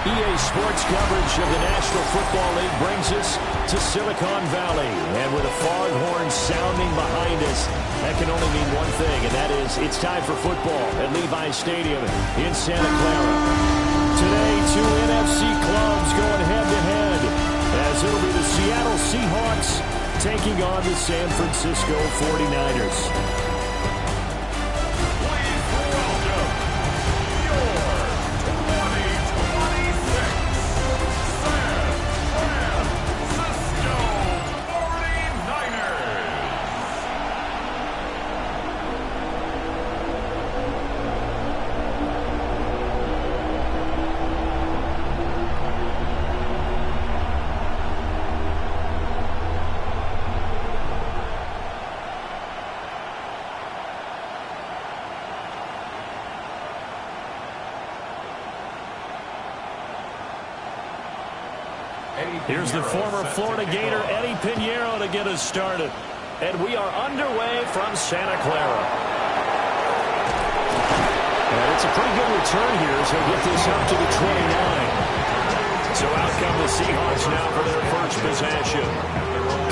EA Sports coverage of the National Football League brings us to Silicon Valley. And with a foghorn sounding behind us, that can only mean one thing, and that is it's time for football at Levi's Stadium in Santa Clara. Today, two NFC clubs going head-to-head, as it'll be the Seattle Seahawks taking on the San Francisco 49ers. Here's the former Florida Gator, Eddie Pinheiro, to get us started. And we are underway from Santa Clara. And it's a pretty good return here as they get this up to the 29. So out come the Seahawks now for their first possession.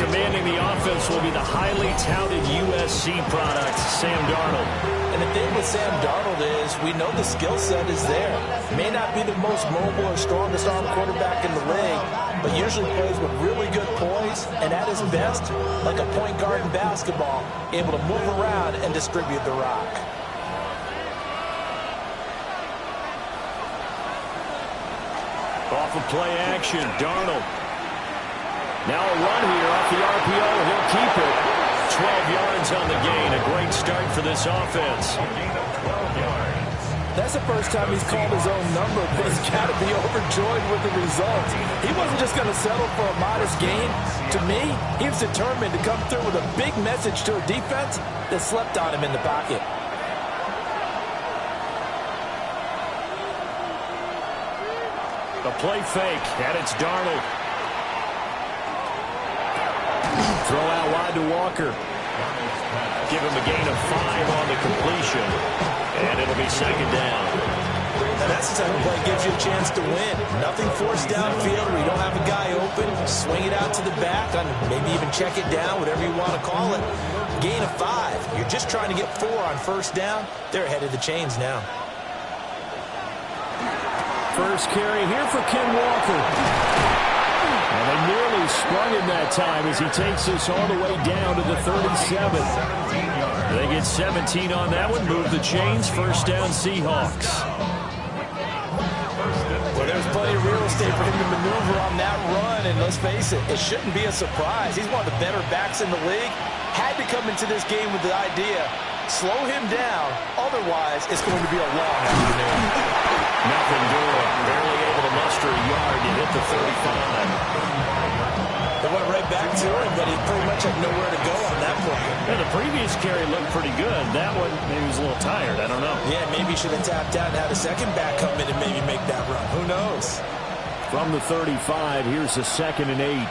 Commanding the offense will be the highly touted USC product, Sam Darnold. And the thing with Sam Darnold is we know the skill set is there. May not be the most mobile or strongest arm quarterback in the league, but usually plays with really good poise, and at his best, like a point guard in basketball, able to move around and distribute the rock. Off of play action, Darnold. Now a run here off the RPO. He'll keep it. 12 yards on the gain. A great start for this offense. That's the first time he's called his own number, but he's got to be overjoyed with the result. He wasn't just going to settle for a modest gain. To me, he was determined to come through with a big message to a defense that slept on him in the pocket. A play fake, and it's Darnold. Throw out wide to Walker. Give him a gain of 5 on the completion. And it'll be second down. And that's the type of play that gives you a chance to win. Nothing forced downfield where you don't have a guy open. Swing it out to the back, and maybe even check it down, whatever you want to call it. Gain of 5. You're just trying to get 4 on first down. They're ahead of the chains now. First carry here for Ken Walker. And they nearly sprung him that time as he takes us all the way down to the 37. They get 17 on that one. Move the chains. First down, Seahawks. Well, there's plenty of real estate for him to maneuver on that run. And let's face it, it shouldn't be a surprise. He's one of the better backs in the league. Had to come into this game with the idea, slow him down. Otherwise, it's going to be a long afternoon. Nothing doing. Barely able to muster a yard to hit the 35. They went right back to him, but he pretty much had nowhere to go on that play. Yeah, the previous carry looked pretty good. That one, maybe he was a little tired. I don't know. Yeah, maybe he should have tapped out and had a second back come in and maybe make that run. Who knows? From the 35, here's a 2nd and 8.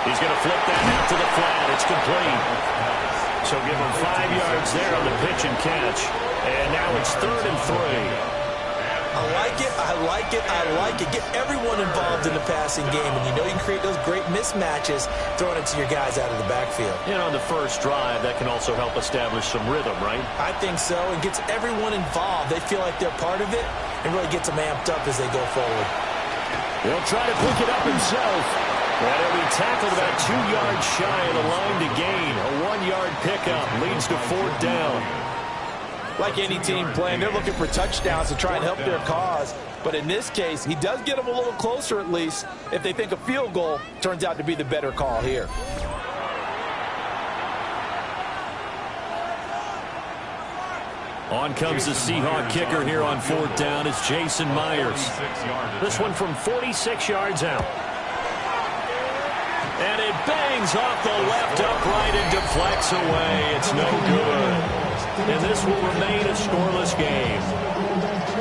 He's going to flip that out to the flat. It's complete. So give him 5 yards there on the pitch and catch. And now it's 3rd and 3. I like it, I like it, I like it. Get everyone involved in the passing game, and you know you can create those great mismatches throwing it to your guys out of the backfield. You know, on the first drive, that can also help establish some rhythm, right? I think so. It gets everyone involved. They feel like they're part of it, and really gets them amped up as they go forward. He'll try to pick it up himself. And he'll be tackled about 2 yards shy of the line to gain. A 1-yard pickup leads to 4th down. Like any team playing, they're looking for touchdowns to try and help their cause. But in this case, he does get them a little closer at least if they think a field goal turns out to be the better call here. On comes the Seahawk kicker here on 4th down. It's Jason Myers. This one from 46 yards out. And it bangs off the left upright and deflects away. It's no good. And this will remain a scoreless game.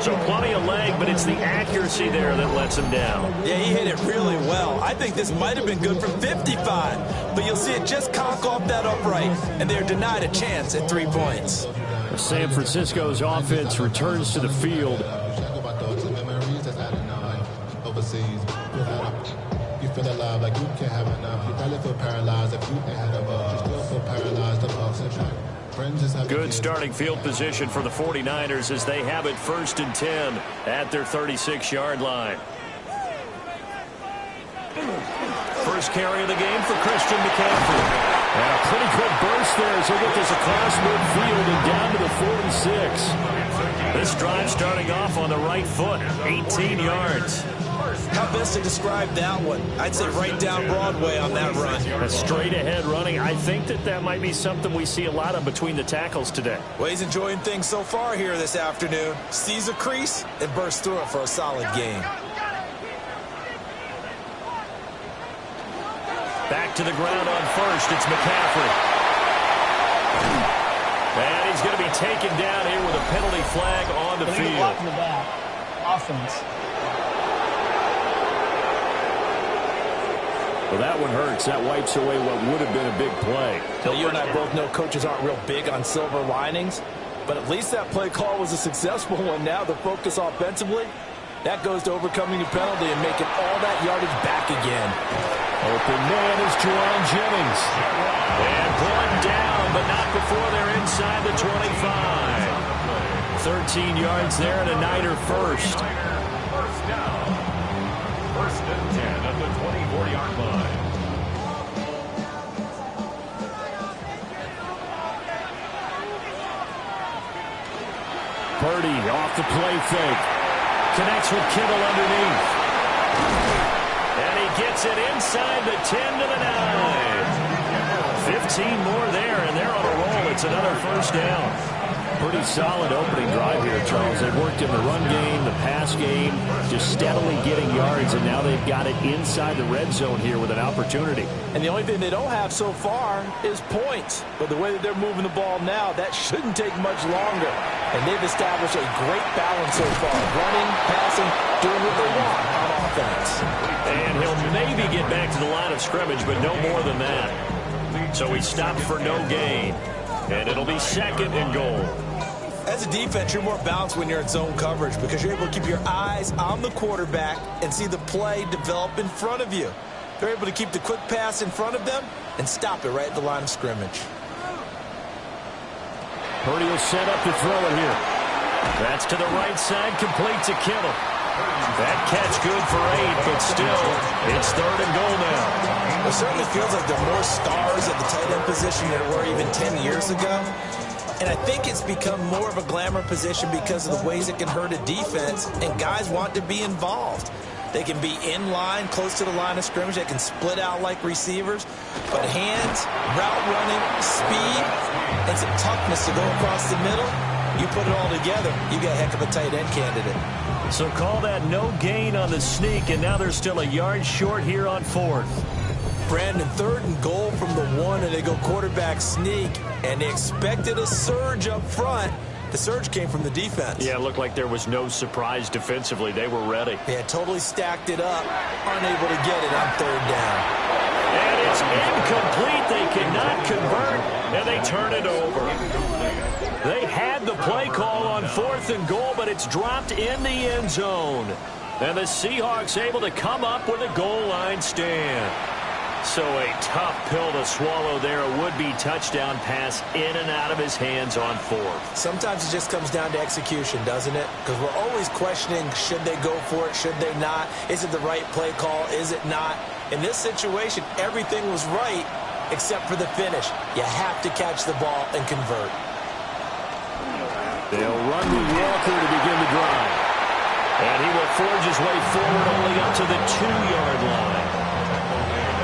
So plenty of leg, but it's the accuracy there that lets him down. Yeah, he hit it really well. I think this might have been good from 55, but you'll see it just conk off that upright, and they're denied a chance at 3 points. San Francisco's offense returns to the field. You feel alive like you can't have enough. You probably feel paralyzed if you ain't had a bug. You still feel paralyzed above. Good starting field position for the 49ers as they have it 1st and 10 at their 36-yard line. First carry of the game for Christian McCaffrey. And a pretty good burst there as he'll get this across midfield and down to the 46. This drive starting off on the right foot, 18 yards. How best to describe that one? I'd say right down Broadway on that run. A straight ahead running. I think that might be something we see a lot of between the tackles today. Well, he's enjoying things so far here this afternoon. Sees a crease and bursts through it for a solid gain. Back to the ground on first. It's McCaffrey. And he's going to be taken down here with a penalty flag on the field. Offense. Well, that one hurts. That wipes away what would have been a big play. Well, you and I both know coaches aren't real big on silver linings, but at least that play call was a successful one. Now the focus offensively, that goes to overcoming the penalty and making all that yardage back again. Open man is Juwan Jennings. And brought down, but not before they're inside the 25. 13 yards there and a Niner first. First down. 1st and 10 at the 24-yard line. Purdy off the play fake. Connects with Kittle underneath. And he gets it inside the 10 to the 9. 15 more there, and they're on a roll. It's another first down. Pretty solid opening drive here, Charles. They've worked in the run game, the pass game, just steadily getting yards, and now they've got it inside the red zone here with an opportunity. And the only thing they don't have so far is points. But the way that they're moving the ball now, that shouldn't take much longer. And they've established a great balance so far. Running, passing, doing what they want on offense. And he'll maybe get back to the line of scrimmage, but no more than that. So he stopped for no gain. And it'll be 2nd and goal. As a defense, you're more balanced when you're in zone coverage because you're able to keep your eyes on the quarterback and see the play develop in front of you. They're able to keep the quick pass in front of them and stop it right at the line of scrimmage. Purdy will set up to throw it here. That's to the right side, complete to Kittle. That catch good for 8, but still, it's 3rd and goal now. It certainly feels like there are more stars at the tight end position than there were even 10 years ago. And I think it's become more of a glamour position because of the ways it can hurt a defense, and guys want to be involved. They can be in line, close to the line of scrimmage. They can split out like receivers. But hands, route running, speed, and some toughness to go across the middle, you put it all together, you got a heck of a tight end candidate. So call that no gain on the sneak, and now they're still a yard short here on 4th. Brandon, 3rd and goal from the 1, and they go quarterback sneak, and they expected a surge up front. The surge came from the defense. Yeah, it looked like there was no surprise defensively. They were ready. They had totally stacked it up, unable to get it on 3rd down. And it's incomplete. They cannot convert, and they turn it over. They had the play call on 4th and goal, but it's dropped in the end zone. And the Seahawks able to come up with a goal line stand. So a tough pill to swallow there. A would-be touchdown pass in and out of his hands on 4th. Sometimes it just comes down to execution, doesn't it? Because we're always questioning, should they go for it, should they not? Is it the right play call, is it not? In this situation, everything was right except for the finish. You have to catch the ball and convert. They'll run with Walker to begin the drive. And he will forge his way forward only up to the 2-yard line.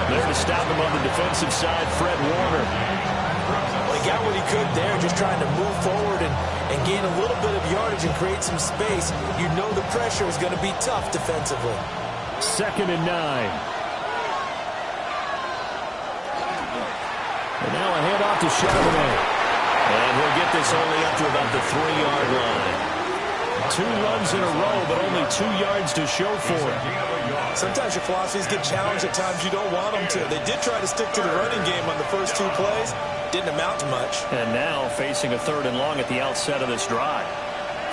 There to stop him on the defensive side, Fred Warner. Well, he got what he could there, just trying to move forward and gain a little bit of yardage and create some space. You know the pressure is going to be tough defensively. 2nd and 9. And now a handoff to Charbonnet. And he'll get this only up to about the 3-yard line. 2 runs in a row, but only 2 yards to show for it. Sometimes your philosophies get challenged at times you don't want them to. They did try to stick to the running game on the first 2 plays. Didn't amount to much. And now facing a 3rd and long at the outset of this drive.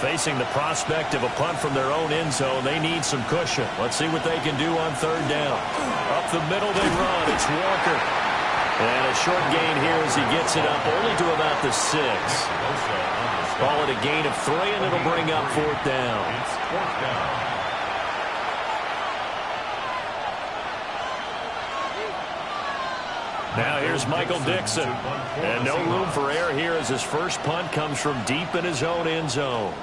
Facing the prospect of a punt from their own end zone, they need some cushion. Let's see what they can do on 3rd down. Up the middle they run. It's Walker. And a short gain here as he gets it up only to about the 6. Call it a gain of 3, and it'll bring up 4th down. It's 4th down. Now here's Michael Dixon. And no room for error here as his first punt comes from deep in his own end zone.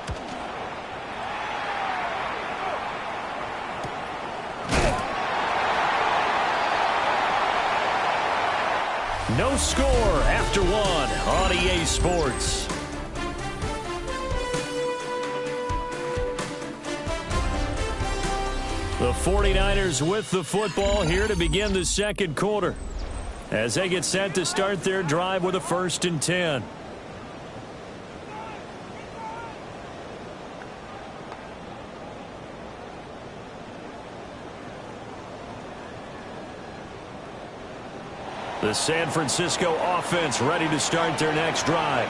No score after 1 on EA Sports. The 49ers with the football here to begin the 2nd quarter, as they get set to start their drive with a 1st and 10. The San Francisco offense ready to start their next drive.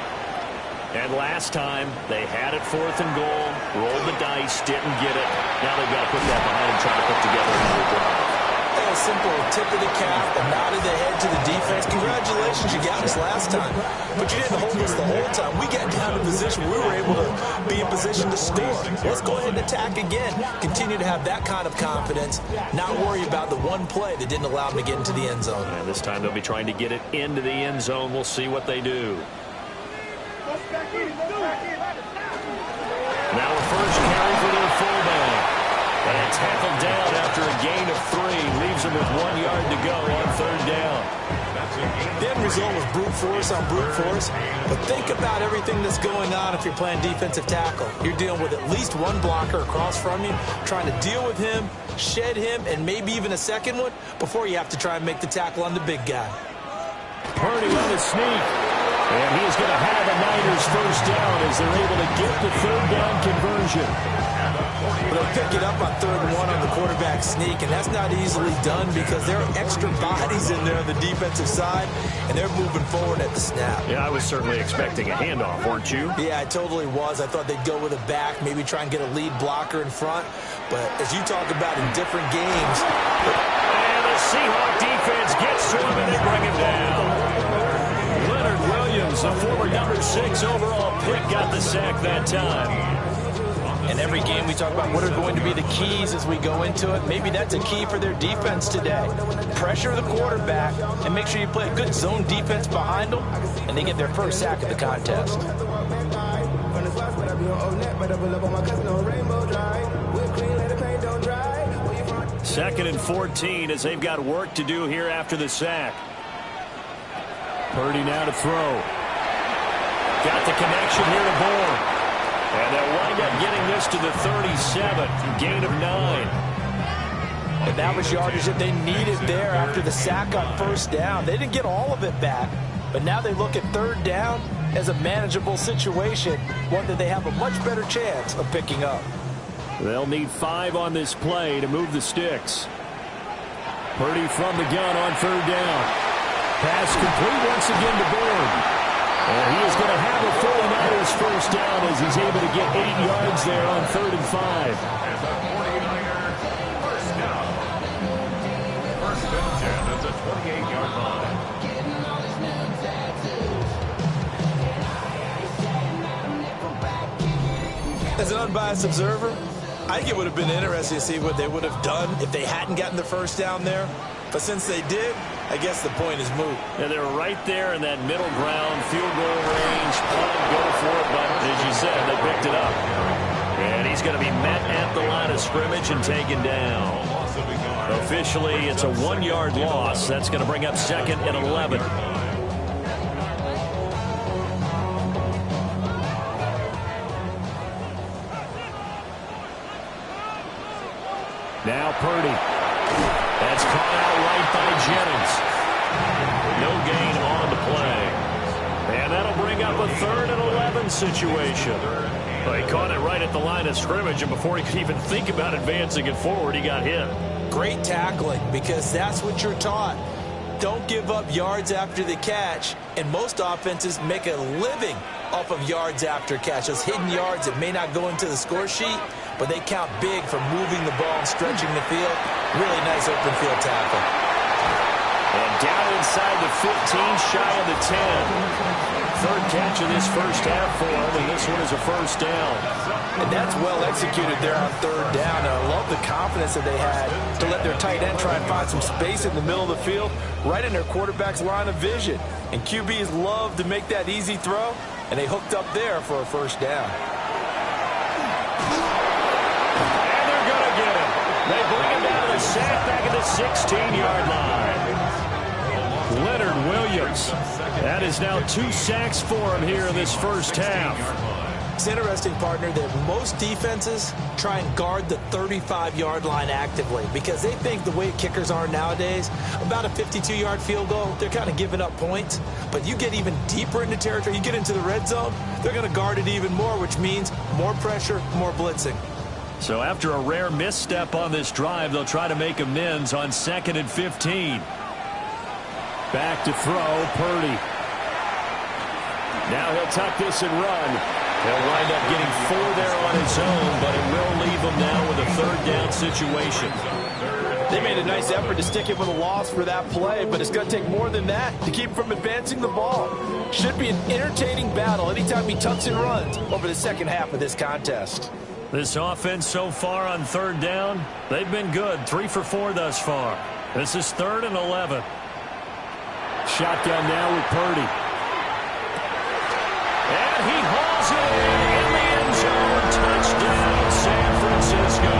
And last time, they had it 4th and goal, rolled the dice, didn't get it. Now they've got to put that behind them, try to put together another drive. A simple tip of the cap, a nod of the head to the defense. Congratulations, you got us last time. But you didn't hold us the whole time. We got down to position. We were able to be in position to score. Let's go ahead and attack again. Continue to have that kind of confidence. Not worry about the one play that didn't allow them to get into the end zone. And this time they'll be trying to get it into the end zone. We'll see what they do. Now a first carry for their fullback. And tackled down after a gain of 3. Leaves him with 1 yard to go on 3rd down. The end result was brute force on brute force. But think about everything that's going on if you're playing defensive tackle. You're dealing with at least one blocker across from you, trying to deal with him, shed him, and maybe even a second one before you have to try and make the tackle on the big guy. Purdy on the sneak. And he is going to have a Niners first down as they're able to get the 3rd down conversion. They'll pick it up on 3rd and 1 on the quarterback sneak, and that's not easily done because there are extra bodies in there on the defensive side, and they're moving forward at the snap. Yeah, I was certainly expecting a handoff, weren't you? Yeah, I totally was. I thought they'd go with a back, maybe try and get a lead blocker in front. But as you talk about in different games... And the Seahawks defense gets to him, and they bring him down. Leonard Williams, the former number 6 overall pick, got the sack that time. And every game we talk about what are going to be the keys as we go into it. Maybe that's a key for their defense today. Pressure the quarterback and make sure you play a good zone defense behind them, and they get their first sack of the contest. 2nd and 14 as they've got work to do here after the sack. Purdy now to throw. Got the connection here to Bourne. And they'll wind up getting this to the 37, gain of 9. And that was yardage that they needed there after the sack on 1st down. They didn't get all of it back, but now they look at 3rd down as a manageable situation, one that they have a much better chance of picking up. They'll need 5 on this play to move the sticks. Purdy from the gun on 3rd down. Pass complete once again to Bourne. And he is going to have a 49ers first down as he's able to get 8 yards there on 3rd and 5. And the 49ers first down. 1st and 10 at the 28-yard line. As an unbiased observer, I think it would have been interesting to see what they would have done if they hadn't gotten the first down there. But since they did, I guess the point is moot. And they're right there in that middle ground, field goal range, punt, go for it, but as you said, they picked it up. And he's going to be met at the line of scrimmage and taken down. Officially, it's a 1-yard loss. That's going to bring up 2nd and 11. Now Purdy. That's caught out right by Jennings. No gain on the play. And that'll bring up a 3rd and 11 situation. Well, he caught it right at the line of scrimmage, and before he could even think about advancing it forward, he got hit. Great tackling, because that's what you're taught. Don't give up yards after the catch, and most offenses make a living off of yards after catch. Those hidden yards that may not go into the score sheet, but they count big for moving the ball and stretching the field. Really nice open field tackle. And down inside the 15, shy of the 10. Third catch of this first half for him, and this one is a first down. And that's well executed there on third down. And I love the confidence that they had to let their tight end try and find some space in the middle of the field, right in their quarterback's line of vision. And QBs love to make that easy throw, and they hooked up there for a first down. And they're going to get him. They bring him down to the sack back at the 16-yard line. Leonard Williams. That is now 2 sacks for him here in this first half. It's interesting, partner, that most defenses try and guard the 35-yard line actively because they think the way kickers are nowadays, about a 52-yard field goal, they're kind of giving up points. But you get even deeper into territory, you get into the red zone, they're going to guard it even more, which means more pressure, more blitzing. So after a rare misstep on this drive, they'll try to make amends on 2nd and 15. Back to throw, Purdy. Now he'll tuck this and run. He'll wind up getting 4 there on his own, but it will leave him now with a third down situation. They made a nice effort to stick it with a loss for that play, but it's going to take more than that to keep from advancing the ball. Should be an entertaining battle anytime he tucks and runs over the second half of this contest. This offense so far on third down, they've been good. 3 for 4 thus far. This is 3rd and 11. Shotgun now with Purdy. And he hauls it in the end zone. Touchdown, San Francisco.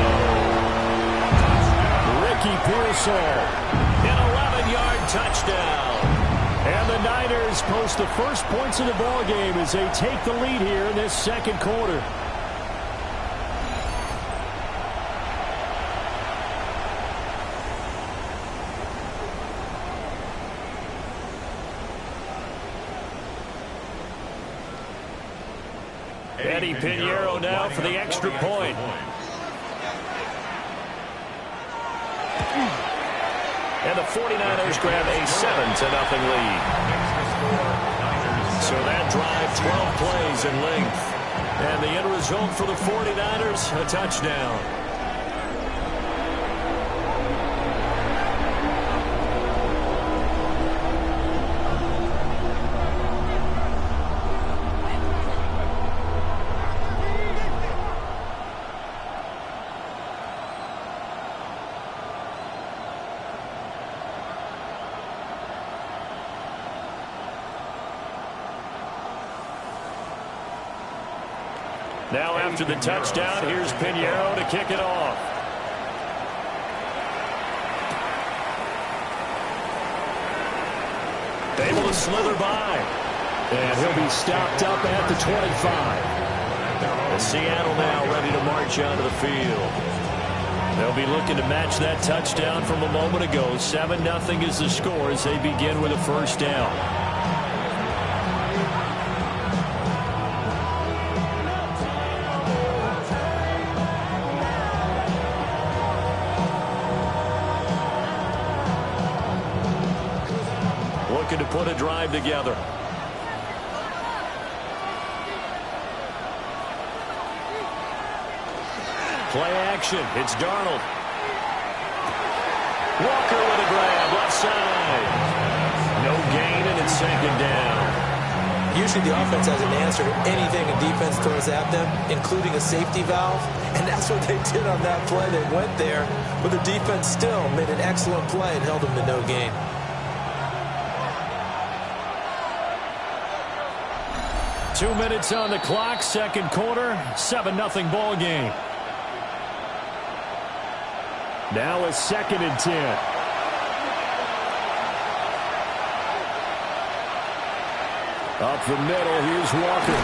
Ricky Pearsall, an 11-yard touchdown. And the Niners post the first points of the ballgame as they take the lead here in this second quarter. Eddie Pinheiro now for the extra point. And the 49ers grab a 7-0 lead. So that drive, 12 plays in length. And the end result for the 49ers, a touchdown. Now after the touchdown, here's Pinheiro to kick it off. Able to slither by. And he'll be stopped up at the 25. And Seattle now ready to march onto the field. They'll be looking to match that touchdown from a moment ago. 7-0 is the score as they begin with a first down. Looking to put a drive together. Play action. It's Darnold. Walker with a grab, left side. No gain, and it's 2nd down. Usually the offense has an answer to anything a defense throws at them, including a safety valve, and that's what they did on that play. They went there, but the defense still made an excellent play and held them to no gain. Two minutes on the clock, second quarter, 7-0 ball game. Now a 2nd and 10. Up the middle, here's Walker.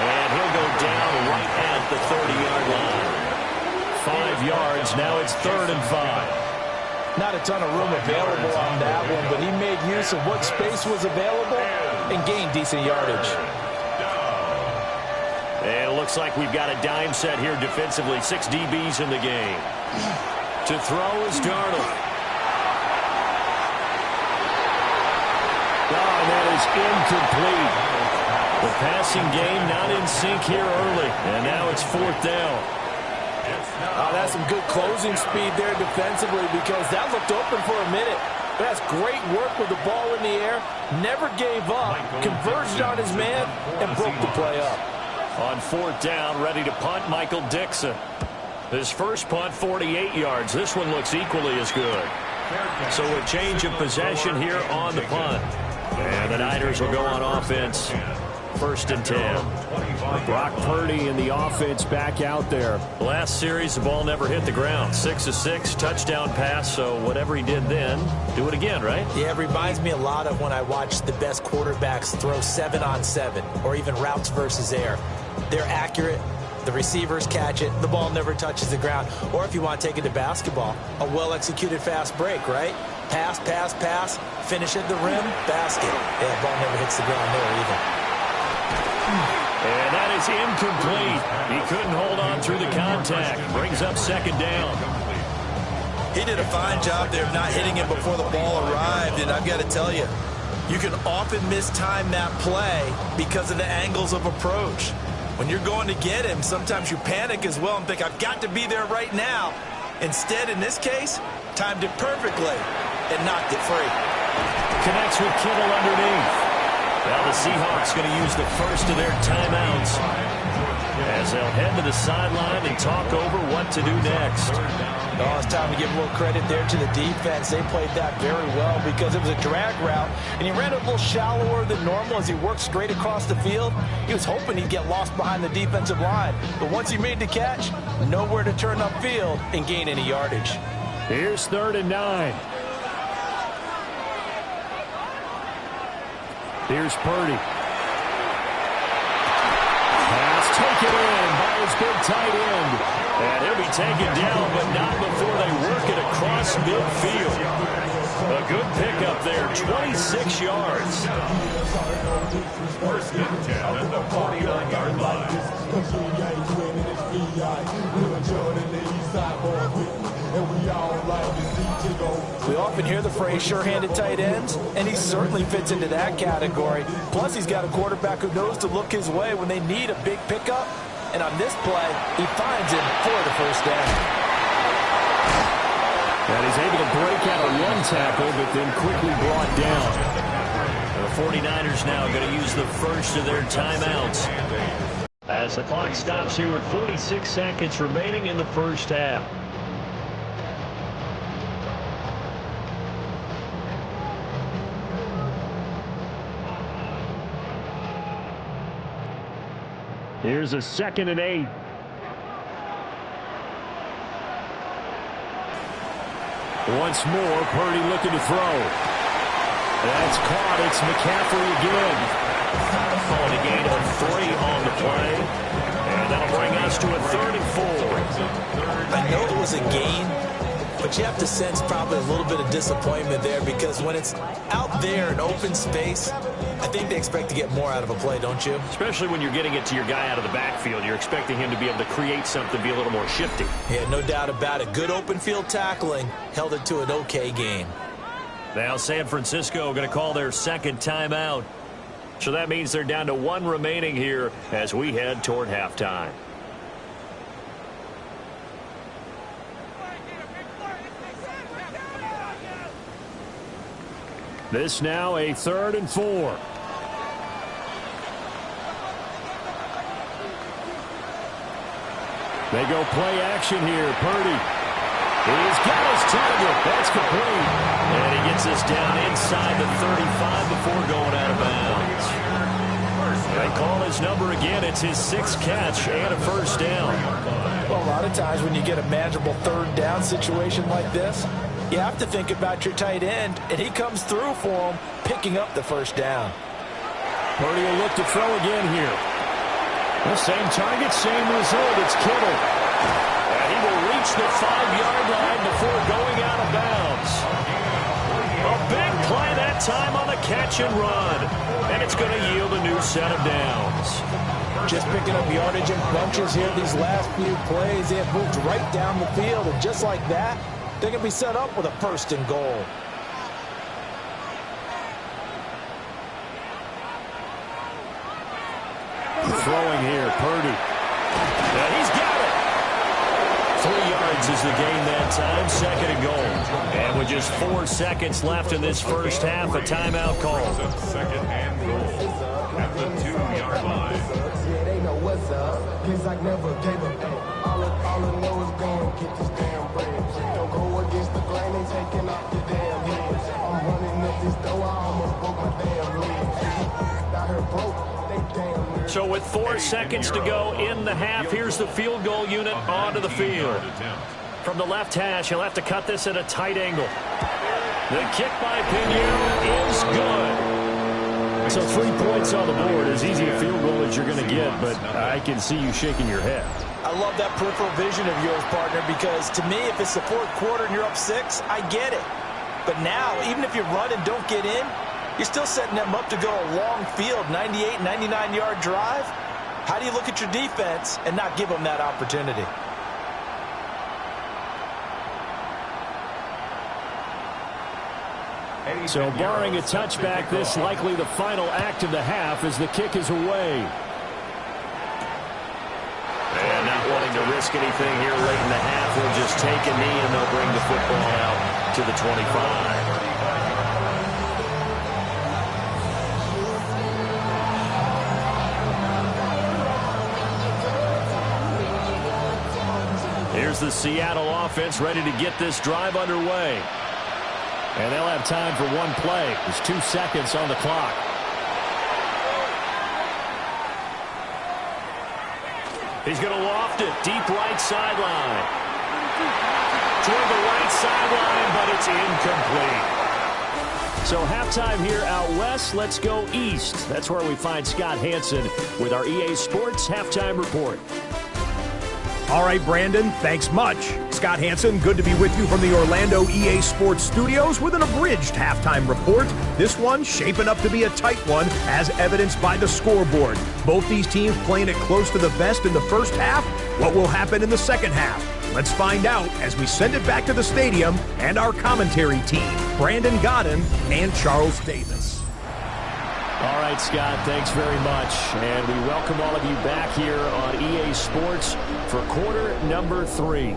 And he'll go down right at the 30-yard line. 5 yards, now it's 3rd and 5. Not a ton of room available on that one, but he made use of what space was available and gained decent yardage. looks like we've got a dime set here defensively. 6 DBs in the game. To throw is Darnold. Oh, and that is incomplete. The passing game not in sync here early. And now it's 4th down. Oh, that's some good closing speed there defensively because that looked open for a minute. But that's great work with the ball in the air. Never gave up. Converged on his man and broke the play up. On 4th down, ready to punt, Michael Dixon. His first punt, 48 yards. This one looks equally as good. So a change of possession here on the punt. And the Niners will go on offense. 1st and 10. Brock Purdy and the offense back out there. Last series, the ball never hit the ground. 6 of 6, touchdown pass. So whatever he did then, do it again, right? Yeah, it reminds me a lot of when I watch the best quarterbacks throw 7-on-7 or even routes versus air. They're accurate. The receivers catch it. The ball never touches the ground. Or if you want to take it to basketball, a well-executed fast break, right? Pass, pass, pass. Finish at the rim, basket. Yeah, ball never hits the ground there either. And that is incomplete. He couldn't hold on through the contact. Brings up 2nd down. He did a fine job there of not hitting him before the ball arrived. And I've got to tell you, you can often mistime that play because of the angles of approach. When you're going to get him, sometimes you panic as well and think, I've got to be there right now. Instead, in this case, timed it perfectly and knocked it free. Connects with Kittle underneath. Well, the Seahawks going to use the first of their timeouts as they'll head to the sideline and talk over what to do next. Oh, it's time to give a little credit there to the defense. They played that very well because it was a drag route, and he ran a little shallower than normal as he worked straight across the field. He was hoping he'd get lost behind the defensive line, but once he made the catch, nowhere to turn upfield and gain any yardage. Here's 3rd and 9. Here's Purdy. Pass taken in by his big tight end. And he'll be taken down, but not before they work it across midfield. A good pickup there, 26 yards. 1st and 10 at the 49-yard line. We often hear the phrase sure-handed tight ends, and he certainly fits into that category. Plus, he's got a quarterback who knows to look his way when they need a big pickup. And on this play, he finds him for the 1st down. And he's able to break out of one tackle, but then quickly brought down. The 49ers now going to use the first of their timeouts. As the clock stops here with 46 seconds remaining in the 1st half. Here's a 2nd and 8. Once more, Purdy looking to throw. That's caught. It's McCaffrey again. On a gain of 3 on the play. And that'll bring us to a 3rd and 4. I know it was a gain, but you have to sense probably a little bit of disappointment there because when it's out there in open space, I think they expect to get more out of a play, don't you? Especially when you're getting it to your guy out of the backfield. You're expecting him to be able to create something, be a little more shifty. Yeah, no doubt about it. Good open field tackling held it to an okay game. Now San Francisco going to call their 2nd timeout. So that means they're down to 1 remaining here as we head toward halftime. This now a 3rd and 4. They go play action here. Purdy. He's got his target. That's complete. And he gets us down inside the 35 before going out of bounds. They call his number again. It's his 6th catch and a 1st down. Well, a lot of times when you get a manageable 3rd down situation like this, you have to think about your tight end, and he comes through for him, picking up the 1st down. Purdy will look to throw again here. The same target, same result. It's Kittle. And he will reach the 5-yard line before going out of bounds. A big play that time on the catch and run. And it's going to yield a new set of downs. Just picking up yardage in bunches here these last few plays. They have moved right down the field, and just like that, they're going to be set up with a 1st and goal. Throwing here, Purdy. Yeah, he's got it. 3 yards is the gain that time, 2nd and goal. And with just 4 seconds left in this first half, a timeout call. 2nd and goal at the 2-yard line. They know what's up. Kids like never gave up. All I know is go and get this damn bread. Don't go against the grain, they taking off your damn heads. I'm running up this door, I almost broke my damn legs. Got her broke, they damn legs. So with 4 seconds to go in the half, here's the field goal unit onto the field. From the left hash, he'll have to cut this at a tight angle. The kick by Pinheiro is good. So 3 points on the board, as easy a field goal as you're going to get, but I can see you shaking your head. I love that peripheral vision of yours, partner, because to me, if it's the 4th quarter and you're up 6, I get it. But now, even if you run and don't get in, you're still setting them up to go a long field, 98, 99-yard drive. How do you look at your defense and not give them that opportunity? So barring a touchback, this likely the final act of the half as the kick is away. And not wanting to risk anything here late in the half, they'll just take a knee and they'll bring the football out to the 25. Here's the Seattle offense ready to get this drive underway. And they'll have time for 1 play. There's 2 seconds on the clock. He's going to loft it. Deep right sideline. Toward the right sideline, but it's incomplete. So halftime here out west. Let's go east. That's where we find Scott Hanson with our EA Sports Halftime Report. All right, Brandon, thanks much. Scott Hanson, good to be with you from the Orlando EA Sports Studios with an abridged halftime report. This one shaping up to be a tight one, as evidenced by the scoreboard. Both these teams playing it close to the vest in the first half. What will happen in the second half? Let's find out as we send it back to the stadium and our commentary team, Brandon Godden and Charles Davis. All right, Scott, thanks very much. And we welcome all of you back here on EA Sports for quarter number 3.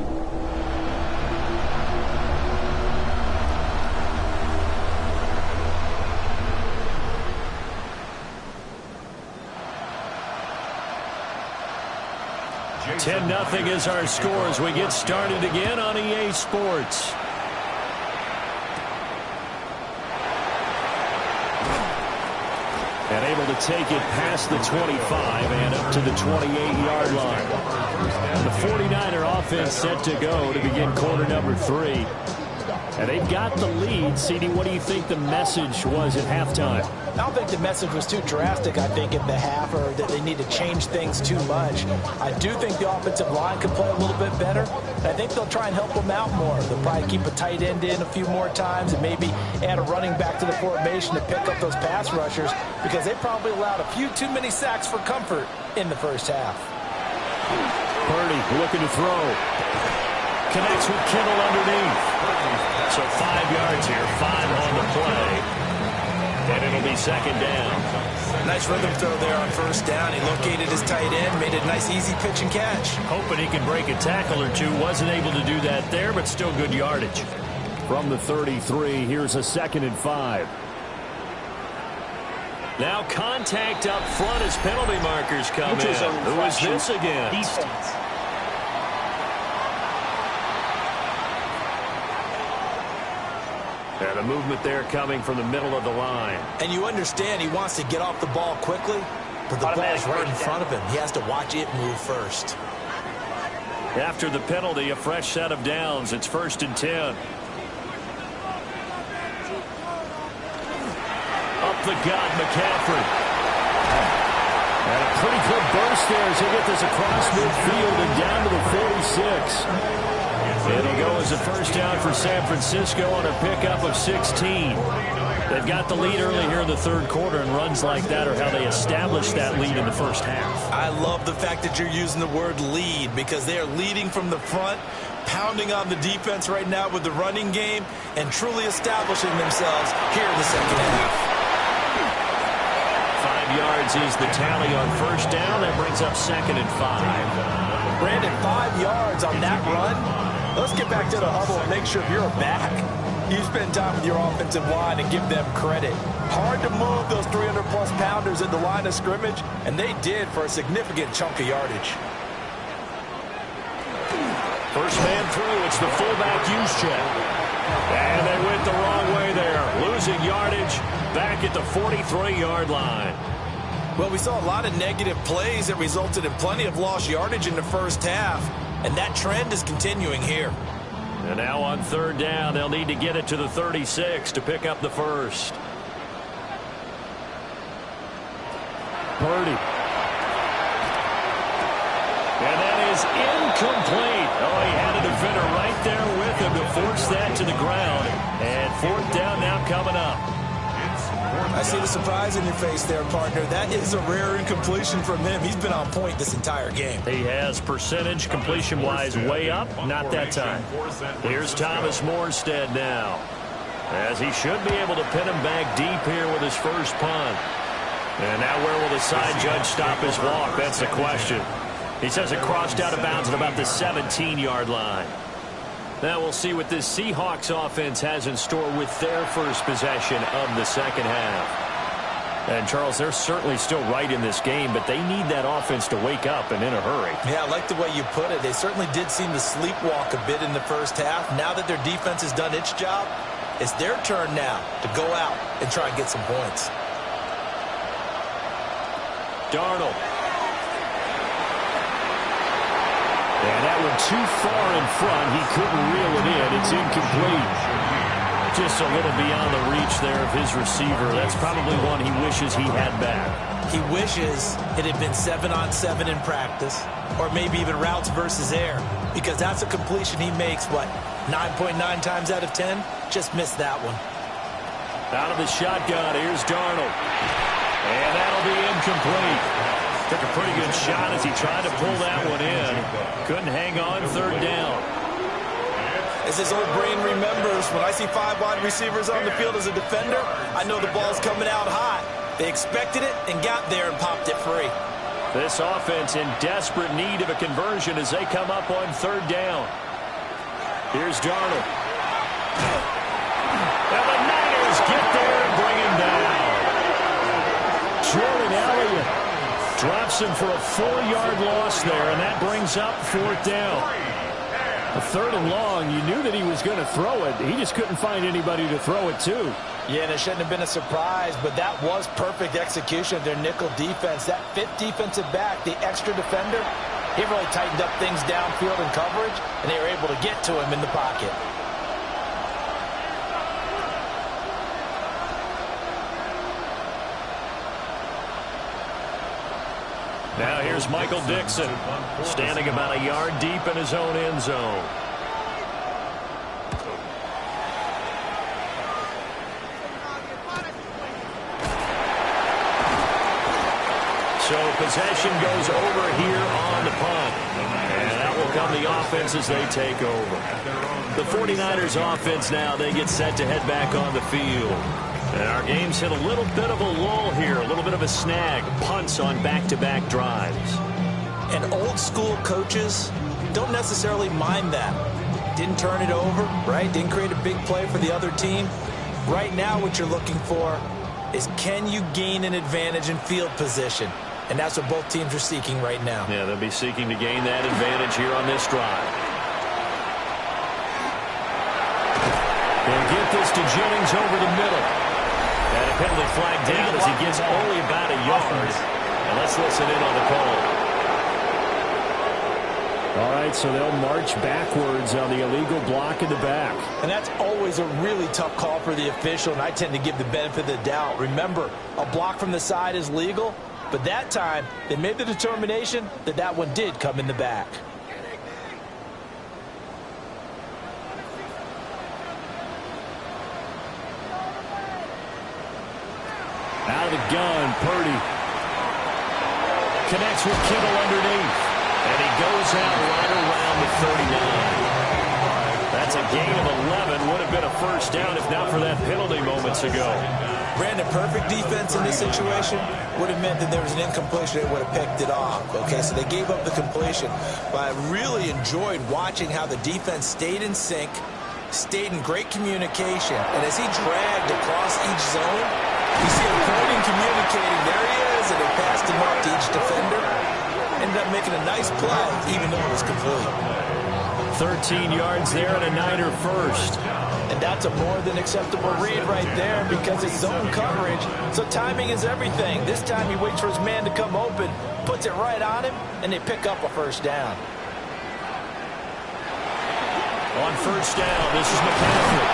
$10-0 is our score as we get started again on EA Sports. And able to take it past the 25 and up to the 28-yard line. The 49er offense set to go to begin quarter number 3. And they've got the lead. CD, what do you think the message was at halftime? I don't think the message was too drastic, I think, at the half, or that they need to change things too much. I do think the offensive line could play a little bit better. And I think they'll try and help them out more. They'll probably keep a tight end in a few more times and maybe add a running back to the formation to pick up those pass rushers, because they probably allowed a few too many sacks for comfort in the first half. Purdy looking to throw. Connects with Kittle underneath. So 5 yards here, 5 on the play. And it'll be second down. Nice rhythm throw there on first down. He located his tight end, made a nice easy pitch and catch. Hoping he can break a tackle or two. Wasn't able to do that there, but still good yardage. From the 33, here's a 2nd and 5. Now contact up front as penalty markers come in. Who is this against? Defense. And a movement there coming from the middle of the line. And you understand he wants to get off the ball quickly, but the ball's right in front of him. He has to watch it move first. After the penalty, a fresh set of downs. It's 1st and 10. Up the gut, McCaffrey. And a pretty good burst there as he get this across midfield and down to the 46. It'll go as a first down for San Francisco on a pickup of 16. They've got the lead early here in the third quarter, and runs like that are how they establish that lead in the first half. I love the fact that you're using the word lead, because they are leading from the front, pounding on the defense right now with the running game, and truly establishing themselves here in the second half. 5 yards is the tally on first down. That brings up 2nd and 5. Brandon, 5 yards on that run. Let's get back to the huddle and make sure you're back. You spend time with your offensive line and give them credit. Hard to move those 300-plus pounders at the line of scrimmage, and they did for a significant chunk of yardage. First man through, it's the fullback use check. And they went the wrong way there. Losing yardage back at the 43-yard line. Well, we saw a lot of negative plays that resulted in plenty of lost yardage in the first half, and that trend is continuing here. And now on third down, they'll need to get it to the 36 to pick up the first. Purdy. And that is incomplete. Oh, he had a defender right there with him to force that to the ground. And fourth down now coming up. I see the surprise in your face there, partner. That is a rare incompletion from him. He's been on point this entire game. He has percentage completion-wise way up. Not that time. Here's Thomas Morstead now, as he should be able to pin him back deep here with his first punt. And now where will the side judge stop his walk? That's the question. He says it crossed out of bounds at about the 17-yard line. Now we'll see what this Seahawks offense has in store with their first possession of the second half. And, Charles, they're certainly still right in this game, but they need that offense to wake up and in a hurry. Yeah, I like the way you put it. They certainly did seem to sleepwalk a bit in the first half. Now that their defense has done its job, it's their turn now to go out and try and get some points. Darnold. And that one too far in front. He couldn't reel it in. It's incomplete. Just a little beyond the reach there of his receiver. That's probably one he wishes he had back. He wishes it had been 7-on-7 in practice, or maybe even routes versus air, because that's a completion he makes, 9.9 times out of 10? Just missed that one. Out of the shotgun, here's Darnold. And that'll be incomplete. Took a pretty good shot as he tried to pull that one in. Couldn't hang on third down. As his old brain remembers, when I see 5 wide receivers on the field as a defender, I know the ball's coming out hot. They expected it and got there and popped it free. This offense in desperate need of a conversion as they come up on third down. Here's Darnold. And the Niners get there and bring him down. Jordan Elliott drops him for a 4-yard loss there, and that brings up fourth down. A third and long, you knew that he was going to throw it. He just couldn't find anybody to throw it to. Yeah, and it shouldn't have been a surprise, but that was perfect execution of their nickel defense. That fifth defensive back, the extra defender, he really tightened up things downfield in coverage, and they were able to get to him in the pocket. Now here's Michael Dixon, standing about a yard deep in his own end zone. So possession goes over here on the punt. And that will come the offense as they take over. The 49ers offense now, they get set to head back on the field. And our game's hit a little bit of a lull here, a little bit of a snag. Punts on back-to-back drives. And old-school coaches don't necessarily mind that. Didn't turn it over, right? Didn't create a big play for the other team. Right now what you're looking for is, can you gain an advantage in field position? And that's what both teams are seeking right now. Yeah, they'll be seeking to gain that advantage here on this drive. They'll get this to Jennings over the middle. And a penalty flag down as he gets only about a yard. And let's listen in on the call. All right, so they'll march backwards on the illegal block in the back. And that's always a really tough call for the official, and I tend to give the benefit of the doubt. Remember, a block from the side is legal, but that time they made the determination that that one did come in the back. Out of the gun, Purdy. Connects with Kittle underneath. And he goes out right around the 39. That's a gain of 11. Would have been a first down if not for that penalty moments ago. Brandon, perfect defense in this situation would have meant that there was an incompletion. They would have picked it off. Okay, so they gave up the completion. But I really enjoyed watching how the defense stayed in sync, stayed in great communication. And as he dragged across each zone, you see him pointing, communicating. There he is, and they passed him up to each defender. Ended up making a nice play, even though it was complete. 13 yards there and a Niner first. And that's a more than acceptable read right there because it's zone coverage, so timing is everything. This time he waits for his man to come open, puts it right on him, and they pick up a first down. On first down, this is McCaffrey.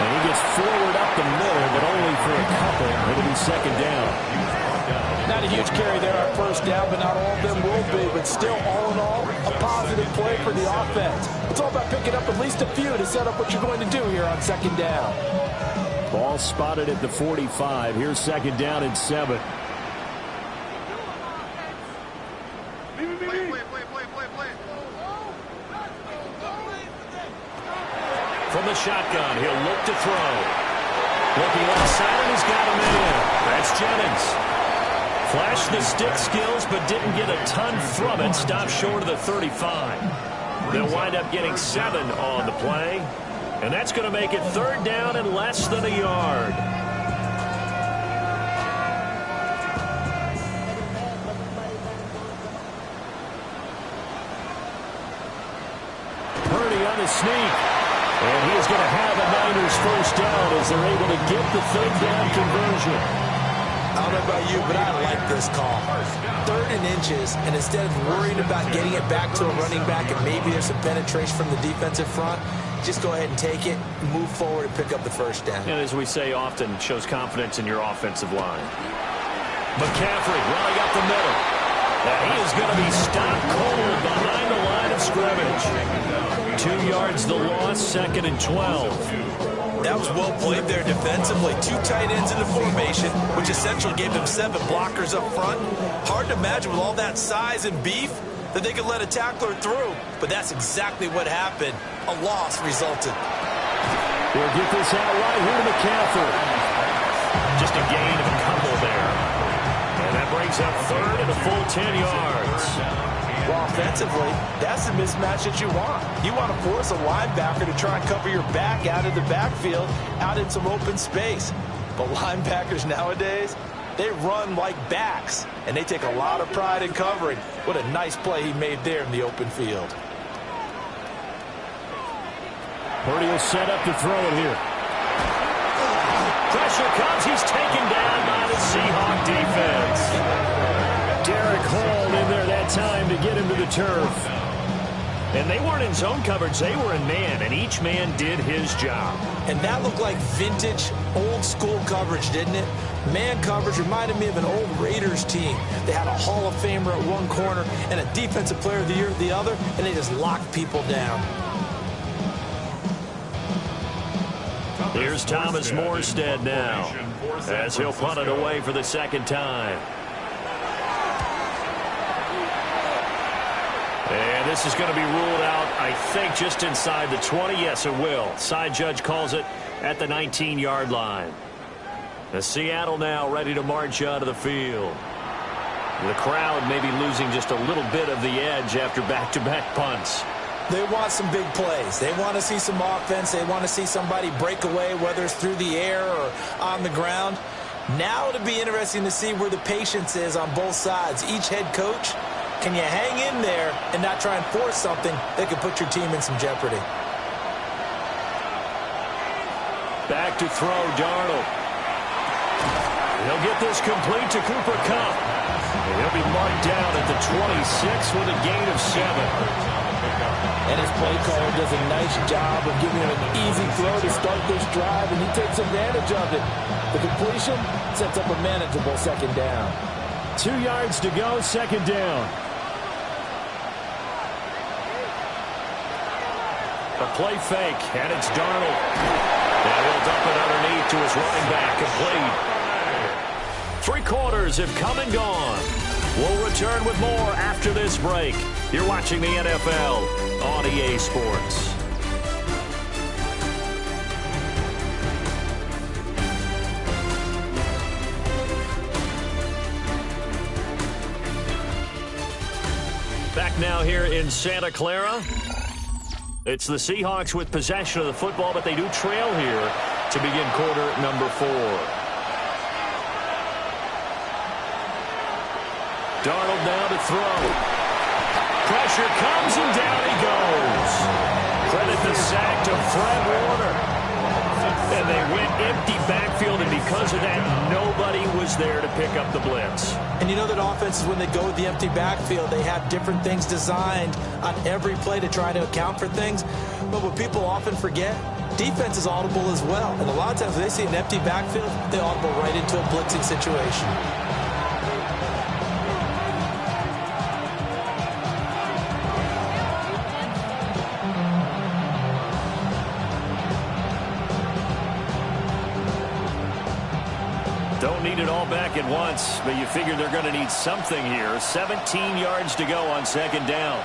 And he gets forward up the middle, but only for a couple. It'll be second down. Not a huge carry there on first down, but not all of them will be. But still, all in all, a positive play for the offense. It's all about picking up at least a few to set up what you're going to do here on second down. Ball spotted at the 45. Here's second down and 7. From the shotgun, he'll look to throw. Looking outside, and he's got him in. That's Jennings. Flashed the stick skills, but didn't get a ton from it. Stopped short of the 35. They'll wind up getting 7 on the play. And that's going to make it third down and less than a yard. Purdy on the sneak. And he is going to have a Niners first down as they're able to get the third down conversion. I don't know about you, but I like this call. 3rd and inches, and instead of worrying about getting it back to a running back and maybe there's some penetration from the defensive front, just go ahead and take it, move forward, and pick up the first down. And as we say often, shows confidence in your offensive line. McCaffrey running up the middle. And he is going to be stopped cold behind the line of scrimmage. 2 yards the loss, 2nd and 12. That was well played there defensively. 2 tight ends in the formation, which essentially gave them 7 blockers up front. Hard to imagine with all that size and beef that they could let a tackler through. But that's exactly what happened. A loss resulted. They'll get this out right here to McCaffrey. Just a gain of a couple there. And that brings up 3rd and a full 10 yards. Well, offensively, that's the mismatch that you want. You want to force a linebacker to try and cover your back out of the backfield, out in some open space. But linebackers nowadays, they run like backs, and they take a lot of pride in covering. What a nice play he made there in the open field. Purdy will set up to throw it here. Pressure comes. He's taken down by the Seahawks defense. Derek Hall in there that time to get him to the turf. And they weren't in zone coverage. They were in man, and each man did his job. And that looked like vintage, old-school coverage, didn't it? Man coverage reminded me of an old Raiders team. They had a Hall of Famer at one corner and a Defensive Player of the Year at the other, and they just locked people down. Here's Thomas Morstead now, as he'll punt it away for the second time. And this is going to be ruled out, I think, just inside the 20. Yes, it will. Side judge calls it at the 19-yard line. The Seattle now ready to march out of the field. The crowd may be losing just a little bit of the edge after back-to-back punts. They want some big plays. They want to see some offense. They want to see somebody break away, whether it's through the air or on the ground. Now it'll be interesting to see where the patience is on both sides. Each head coach, can you hang in there and not try and force something that could put your team in some jeopardy? Back to throw, Darnold. He'll get this complete to Cooper Kupp. And he'll be marked down at the 26 with a gain of 7. And his play caller does a nice job of giving him an easy throw to start this drive, and he takes advantage of it. The completion sets up a manageable second down. 2 yards to go, second down. A play fake, and it's Darnold. And he'll dump it underneath to his running back, complete. Three quarters have come and gone. We'll return with more after this break. You're watching the NFL on EA Sports. Back now here in Santa Clara. It's the Seahawks with possession of the football, but they do trail here to begin quarter number 4. Darnold now to throw. Pressure comes and down he goes. Credit the sack to Fred Warner. And they went empty backfield, and because of that, nobody was there to pick up the blitz. And you know that offenses, when they go with the empty backfield, they have different things designed on every play to try to account for things. But what people often forget, defense is audible as well. And a lot of times when they see an empty backfield, they audible right into a blitzing situation. Don't need it all back at once, but you figure they're going to need something here. 17 yards to go on second down.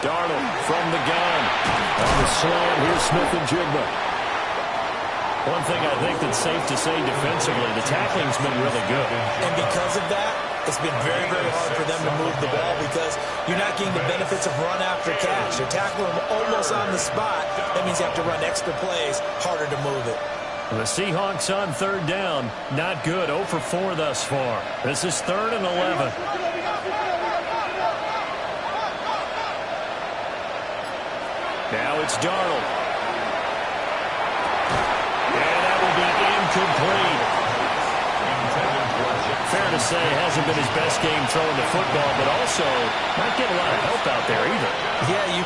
Darnold from the gun. On the slant, here's Smith and Jigba. One thing I think that's safe to say defensively, the tackling's been really good. And because of that, it's been very, very hard for them to move the ball because you're not getting the benefits of run after catch. You're tackling them almost on the spot. That means you have to run extra plays, harder to move it. The Seahawks on third down, not good. 0 for 4 thus far. This is 3rd and 11. Now it's Darnold. And that will be incomplete. Fair to say, hasn't been his best game throwing the football, but also not getting a lot of help out there either. Yeah, you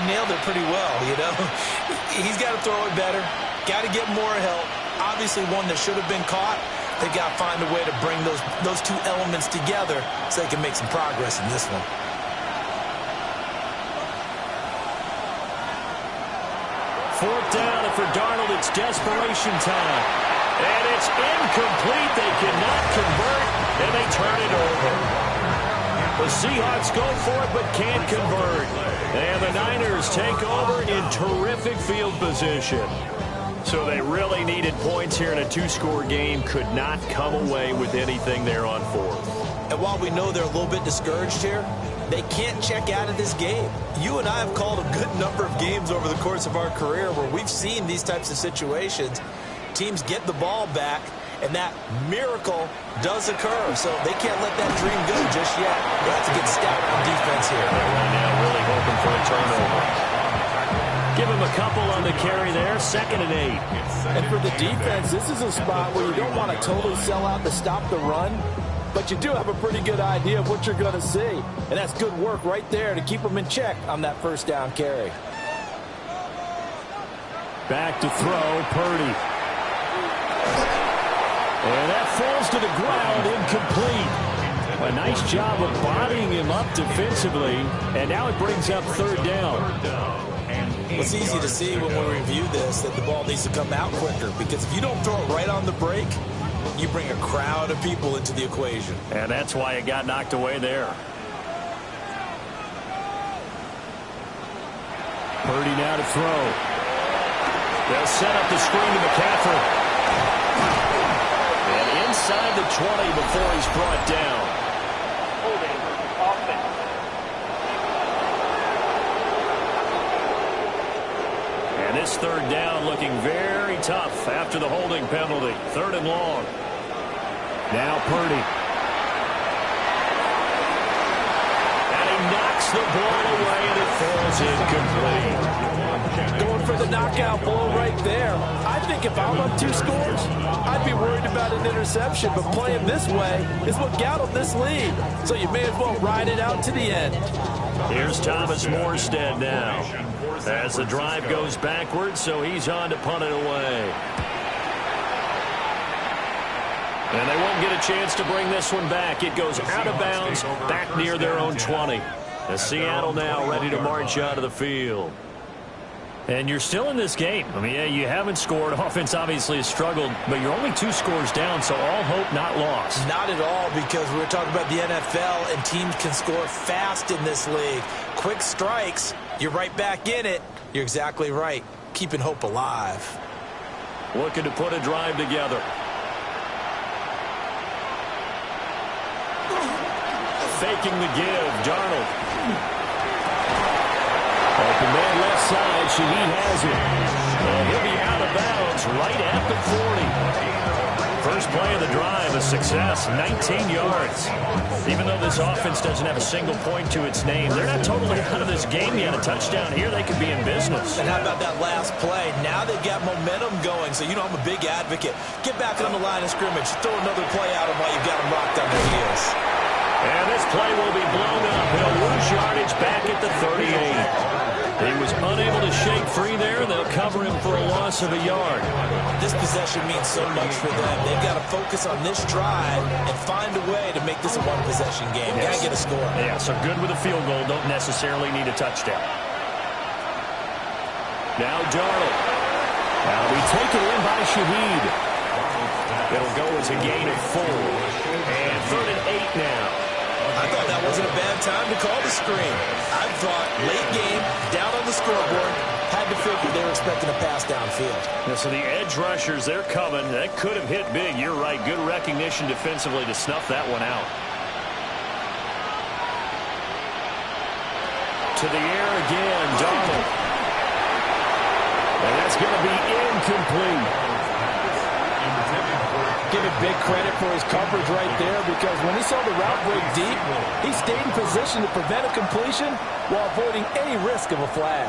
nailed it pretty well, you know. He's got to throw it better, got to get more help. Obviously one that should have been caught. They got to find a way to bring those two elements together so they can make some progress in this one. Fourth down, and for Darnold, it's desperation time. And it's incomplete. They cannot convert, and they turn it over. The Seahawks go for it, but can't convert. And the Niners take over in terrific field position. So they really needed points here in a 2-score game. Could not come away with anything there on 4th. And while we know they're a little bit discouraged here, they can't check out of this game. You and I have called a good number of games over the course of our career where we've seen these types of situations. Teams get the ball back, and that miracle does occur. So they can't let that dream go just yet. They have to get stout on defense here. They're right now really hoping for a turnover. Give him a couple on the carry there. 2nd and 8. And for the defense, this is a spot where you don't want to totally sell out to stop the run, but you do have a pretty good idea of what you're going to see. And that's good work right there to keep them in check on that first down carry. Back to throw, Purdy. And that falls to the ground, incomplete. A nice job of bodying him up defensively, and now it brings up 3rd down. It's easy to see when we review this that the ball needs to come out quicker, because if you don't throw it right on the break, you bring a crowd of people into the equation. And that's why it got knocked away there. Purdy now to throw. They'll set up the screen to McCaffrey. And inside the 20 before he's brought down. Holding offense. And this 3rd down looking very tough after the holding penalty. 3rd and long. Now Purdy. And he knocks the ball away, and it falls incomplete. Going for the knockout blow right there. I think if I'm up 2 scores, I'd be worried about an interception, but playing this way is what got him this lead. So you may as well ride it out to the end. Here's Thomas Morstead now as the drive goes backwards, so he's on to punt it away. And they won't get a chance to bring this one back. It goes out of bounds back near their own 20. As Seattle now ready to march out of the field. And you're still in this game. I mean, yeah, you haven't scored. Offense obviously has struggled, but you're only 2 scores down, so all hope not lost. Not at all, because we were talking about the NFL, and teams can score fast in this league. Quick strikes, you're right back in it. You're exactly right. Keeping hope alive. Looking to put a drive together. Faking the give, Darnold. Open man left side, Shaheed has it. And he'll be out of bounds right at the 40. First play of the drive, a success, 19 yards. Even though this offense doesn't have a single point to its name, they're not totally out of this game yet. A touchdown here, they could be in business. And how about that last play? Now they've got momentum going, so you know I'm a big advocate. Get back on the line of scrimmage. Throw another play at them while you've got them locked on their heels. And this play will be blown up. He'll lose yardage back at the 38. He was unable to shake free there. They'll cover him for a loss of a yard. This possession means so much for them. They've got to focus on this drive and find a way to make this a one-possession game. Got to get a score. Yeah, so good with a field goal. Don't necessarily need a touchdown. Now Darnold. Now be taken in by Shaheed. It'll go as a gain of 4. And 3rd and 8 now. I thought that wasn't a bad time to call the screen. I thought late game, down on the scoreboard, had to figure they were expecting a pass downfield. Yeah, so the edge rushers, they're coming. That could have hit big. You're right. Good recognition defensively to snuff that one out. To the air again, Darnold. And that's going to be incomplete. Give it big credit for his coverage right there, because when he saw the route break deep, he stayed in position to prevent a completion while avoiding any risk of a flag.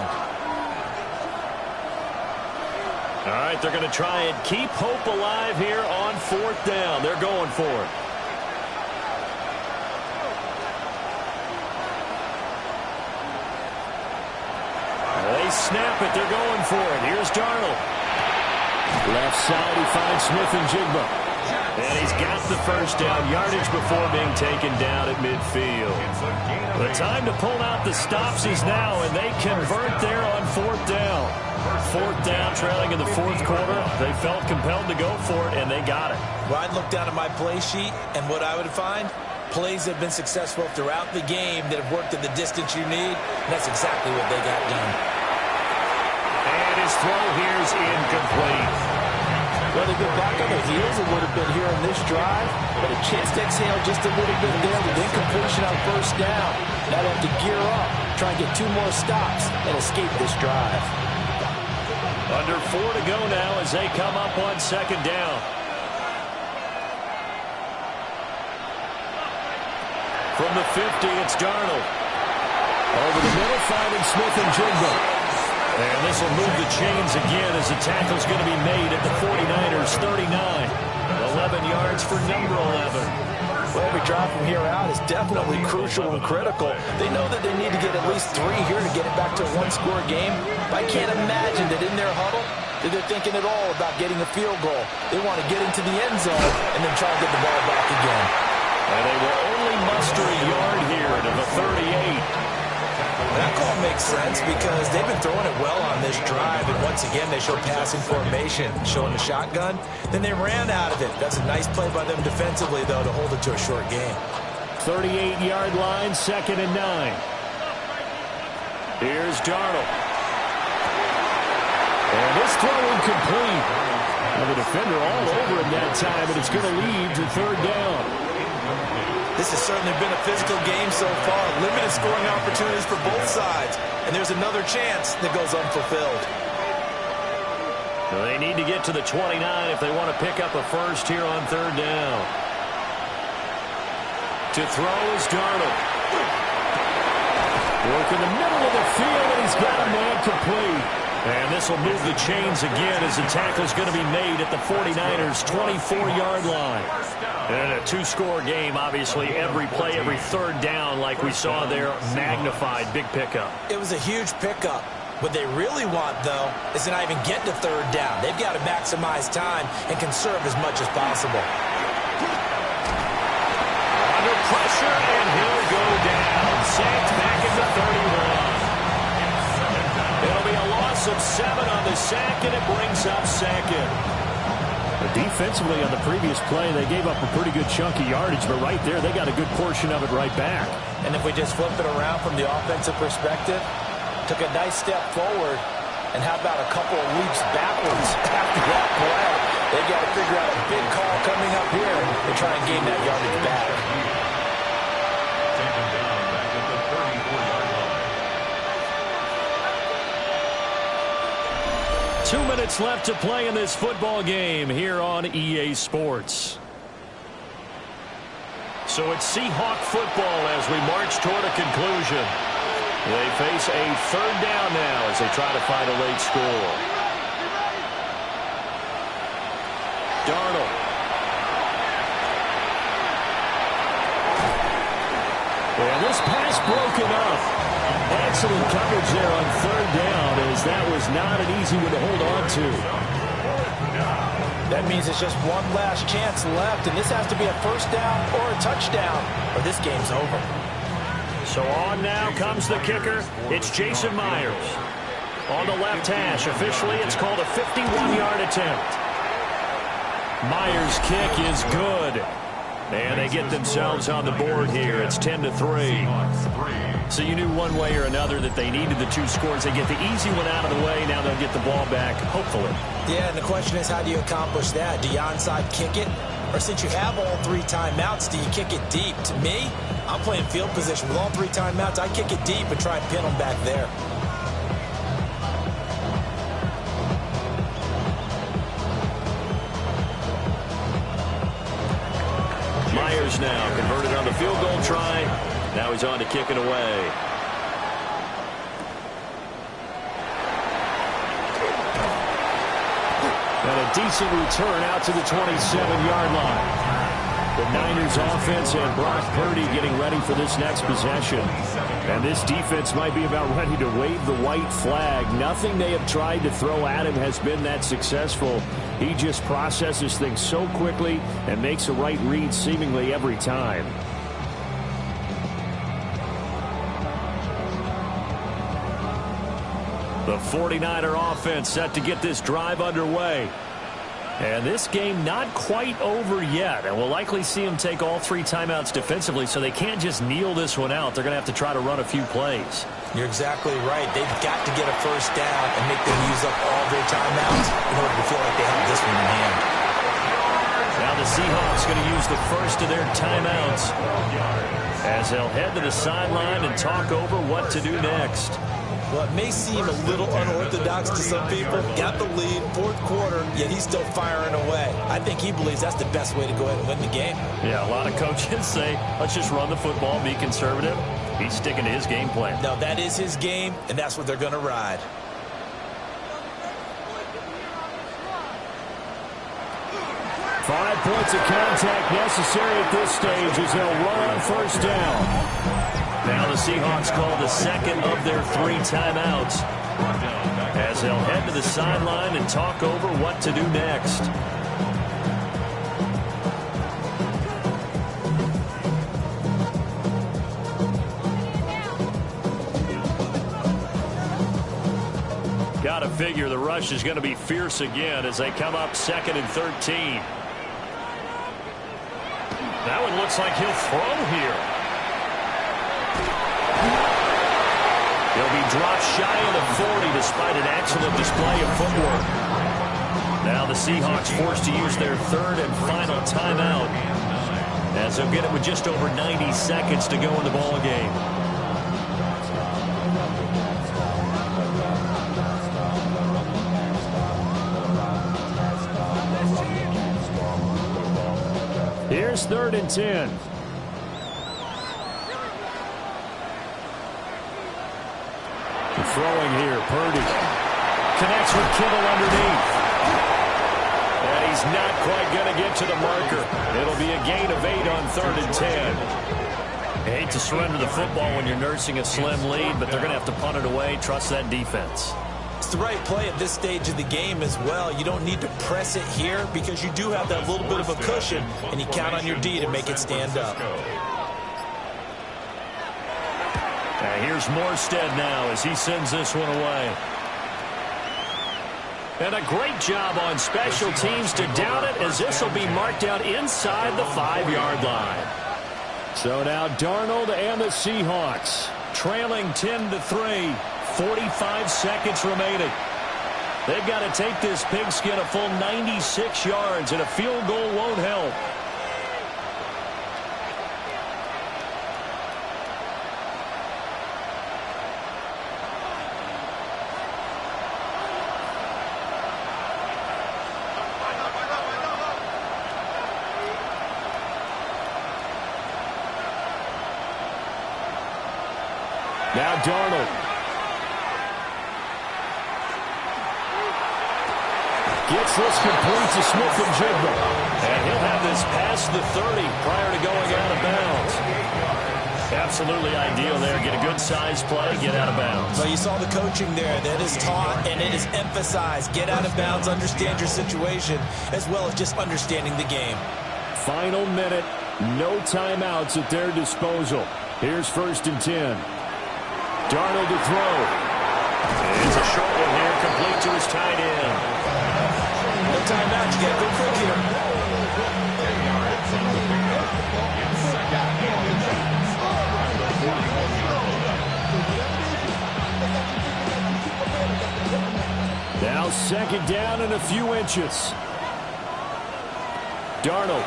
All right, they're going to try and keep hope alive here on 4th down. They're going for it. They snap it. They're going for it. Here's Darnold. Left side, he finds Smith and Jigba. And he's got the first down, yardage before being taken down at midfield. The time to pull out the stops is now, and they convert there on 4th down. 4th down, trailing in the 4th quarter. They felt compelled to go for it, and they got it. Well, I'd look down at my play sheet, and what I would find, plays that have been successful throughout the game that have worked at the distance you need, and that's exactly what they got done. And his throw here is incomplete. Well, they've been back on their heels a little bit here on this drive, but a chance to exhale just a little bit there with incompletion on 1st down. Now they have to gear up, try and get 2 more stops, and escape this drive. Under 4 to go now as they come up on 2nd down. From the 50, it's Darnold. Over the middle, finding Smith and Jigba. And this will move the chains again as the tackle's going to be made at the 49ers' 39. 11 yards for number 11. Well, every drive from here out is definitely crucial and critical. They know that they need to get at least 3 here to get it back to a 1-score game. But I can't imagine that in their huddle that they're thinking at all about getting a field goal. They want to get into the end zone and then try to get the ball back again. And they will only muster a yard here to the 38. That call makes sense because they've been throwing it well on this drive, and once again they show passing formation, showing the shotgun. Then they ran out of it. That's a nice play by them defensively, though, to hold it to a short game. 38-yard line, 2nd and 9. Here's Darnold. And this throw incomplete. Well, the defender all over him that time, but it's going to lead to 3rd down. This has certainly been a physical game so far. Limited scoring opportunities for both sides. And there's another chance that goes unfulfilled. Well, they need to get to the 29 if they want to pick up a first here on 3rd down. To throw is Darnold. Work in the middle of the field, and he's got a man complete. And this will move the chains again as the tackle's going to be made at the 49ers' 24-yard line. And a 2-score game, obviously, every play, every 3rd down, like we saw there, magnified, big pickup. It was a huge pickup. What they really want, though, is to not even get to 3rd down. They've got to maximize time and conserve as much as possible. Under pressure, and he'll go down. Saints back at the 31. It'll be a loss loss of 7 on the sack, and it brings up second. But defensively on the previous play, they gave up a pretty good chunk of yardage, but right there, they got a good portion of it right back. And if we just flip it around from the offensive perspective, took a nice step forward, and how about a couple of leaps backwards after that play? They got to figure out a big call coming up here to try and gain that yardage back. Taken down back at the 34-yard line. 2 minutes left to play in this football game here on EA Sports. So it's Seahawk football as we march toward a conclusion. They face a third down now as they try to find a late score. Darnold. And this pass broken up. Excellent coverage there on third down, as that was not an easy one to hold on to. That means it's just one last chance left, and this has to be a first down or a touchdown, or this game's over. So on now comes the kicker. It's Jason Myers. On the left hash, officially it's called a 51-yard attempt. Myers' kick is good. And they get themselves on the board here. It's 10-3. So you knew one way or another that they needed the 2 scores. They get the easy one out of the way. Now they'll get the ball back, hopefully. Yeah, and the question is, how do you accomplish that? Do you onside kick it? Or since you have all 3 timeouts, do you kick it deep? To me, I'm playing field position. With all 3 timeouts, I kick it deep and try and pin them back there. Myers now converted on the field goal try. Now he's on to kick it away. And a decent return out to the 27-yard line. The Niners offense and Brock Purdy getting ready for this next possession. And this defense might be about ready to wave the white flag. Nothing they have tried to throw at him has been that successful. He just processes things so quickly and makes a right read seemingly every time. The 49er offense set to get this drive underway. And this game not quite over yet. And we'll likely see them take all 3 timeouts defensively, so they can't just kneel this one out. They're going to have to try to run a few plays. You're exactly right. They've got to get a first down and make them use up all their timeouts in order to feel like they have this one in hand. Now the Seahawks going to use the first of their timeouts as they'll head to the sideline and talk over what to do next. Well, it may seem a little unorthodox to some people. Got the lead, 4th quarter, yet he's still firing away. I think he believes that's the best way to go ahead and win the game. Yeah, a lot of coaches say, let's just run the football, be conservative. He's sticking to his game plan. No, that is his game, and that's what they're going to ride. Five points of contact necessary at this stage as they'll run on first down. Now the Seahawks call the second of their 3 timeouts as they'll head to the sideline and talk over what to do next. Got to figure the rush is going to be fierce again as they come up 2nd and 13. That one looks like he'll throw here. He'll be dropped shy of the 40 despite an excellent display of footwork. Now the Seahawks forced to use their 3rd and final timeout as they'll get it with just over 90 seconds to go in the ball game. Here's 3rd and 10. Throwing here, Purdy connects with Kittle underneath. And he's not quite going to get to the marker. It'll be a gain of 8 on 3rd and 10. You hate to surrender the football when you're nursing a slim lead, but they're going to have to punt it away. Trust that defense. It's the right play at this stage of the game as well. You don't need to press it here because you do have that little bit of a cushion, and you count on your D to make it stand up. Here's Morstead now as he sends this one away. And a great job on special teams to down it, as this will be marked out inside the 5-yard line. So now Darnold and the Seahawks trailing 10-3, 45 seconds remaining. They've got to take this pigskin a full 96 yards, and a field goal won't help. Now Darnold. Gets this complete to Smith-Njigba. And he'll have this past the 30 prior to going out of bounds. Absolutely ideal there. Get a good size play, get out of bounds. Well, you saw the coaching there. That is taught and it is emphasized. Get out of bounds, understand your situation, as well as just understanding the game. Final minute, no timeouts at their disposal. Here's 1st and 10. Darnold to throw. It's a short one here, complete to his tight end. No timeout, you got to go quick here. Now 2nd down and a few inches. Darnold.